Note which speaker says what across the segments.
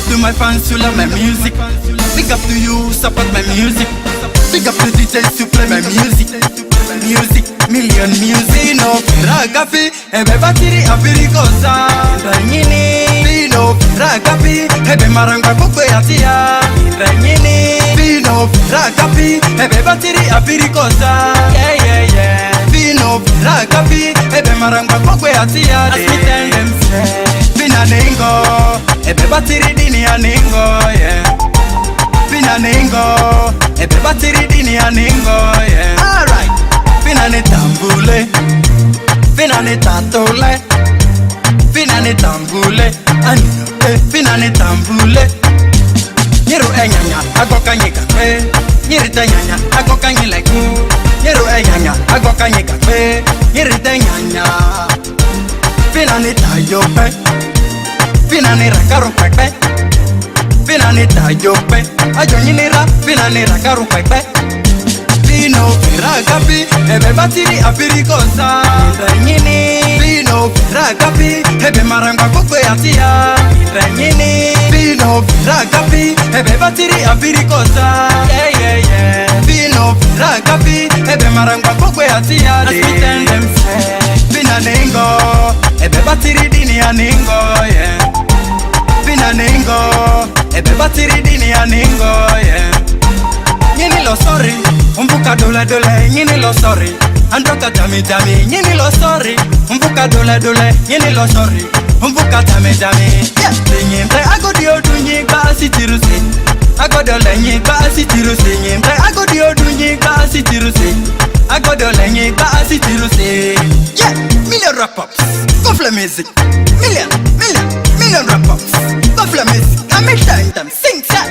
Speaker 1: to my fans who love my music. Big up to you who support my music. Big up to DJs who play my music. Music, million music. No ragapi, ebe batiri afirikosa. Ranyini, Pino ragapi, ebe marangwa kukwe atia. Ranyini, Pino ragapi, ebe batiri afirikosa. Yeah, yeah, yeah. Pino ragapi, ebe marangwa kukwe atia. As me tell them say, Pina ningo, ebe batiri dini ya ningo, yeah. Pina ningo, ebe batiri dini ya ningo, yeah. Alright. Fina ni tambule, fina ni tatole, fina ni tambule, fina ni tambule. Nyiru enyanya, agoka nyika kwe, nyirite nyanya, agoka nyileku. Nyiru enyanya, agoka nyika kwe, nyirite nyanya. Fina ni tayope, fina ni rakaru pepe, fina ni tayope, ajo nyinira, fina ni rakaru pepe. Pino ragapi, ebe batiri afirikosa. Ranyini, Pino ragapi, ebe marangwa kukwe atia. Ranyini, Pino ragapi, ebe batiri afirikosa. Yeah, yeah, yeah. Pino ragapi, ebe marangwa kukwe atia. As me tell them say, Pina ningo, ebe batiri dini ya ningo, yeah. Pina ningo, ebe batiri dini ya ningo, yeah. Nyini lo sorry, umbuka dole dole, nyini lo sorry. Andoka jami jami, nyini lo sorry. Umbuka dole dole, nyini lo sorry. Umbuka jami jami. Yeah, nyimbre agodio dunyi basi tirusi. Agodole nyi basi tirusi nyimbre agodio dunyi basi tirusi. Agodole nyi basi tirusi. Yeah, million rap-ups, go for music. Million rap-ups, go for music. I make time, sing that.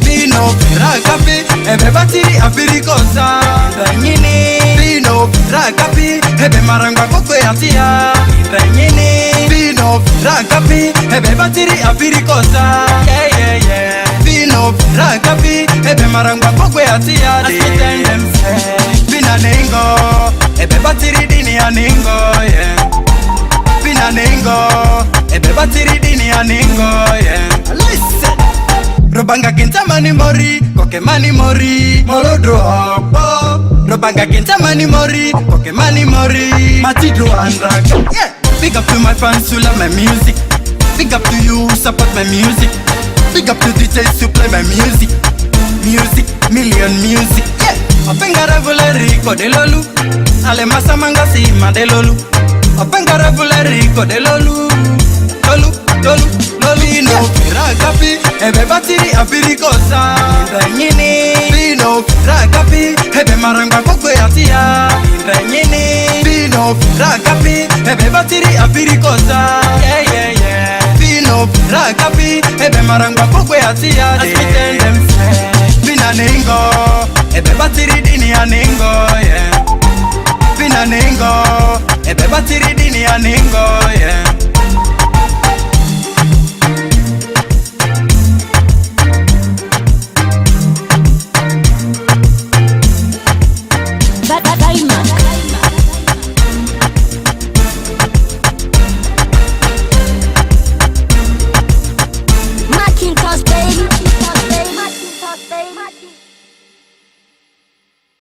Speaker 1: Pino ragapi, ebe batiri afirikosa. Ranyini, Pino ragapi, ebe marangwa kukwe atia. Ranyini, Pino ragapi, ebe batiri afirikosa. Yeah, yeah, yeah. Pino ragapi, ebe marangwa kukwe atia. As me tell them say, Pina ningo, ebe batiri dini ya ningo, yeah. Pina ningo, ebe batiri dini ya ningo, yeah. Listen. Robanga kinta mani mori, koke mani mori, molodro hokbo. Robanga kinta mani mori, koke mani mori, matidro andraga. Yeah. Big up to my fans who love my music. Big up to you who support my music. Big up to DJs who play my music. Music, million music. Yeah. Openga revuleri kodelolu, ale masamanga si madelolu. Openga revuleri kodelolu, lolu. Pino ragapi, ebe batiri afirikosa. Ranyini, Pino ragapi, ebe marangwa kukwe atia. Ranyini, Pino ragapi, ebe batiri afirikosa. Yeah, yeah, yeah. Pino ragapi, ebe marangwa kukwe atia. As me tell them say, Pina ningo, ebe batiri dini ya ningo, yeah. Pina ningo, ebe batiri dini ya ningo, yeah.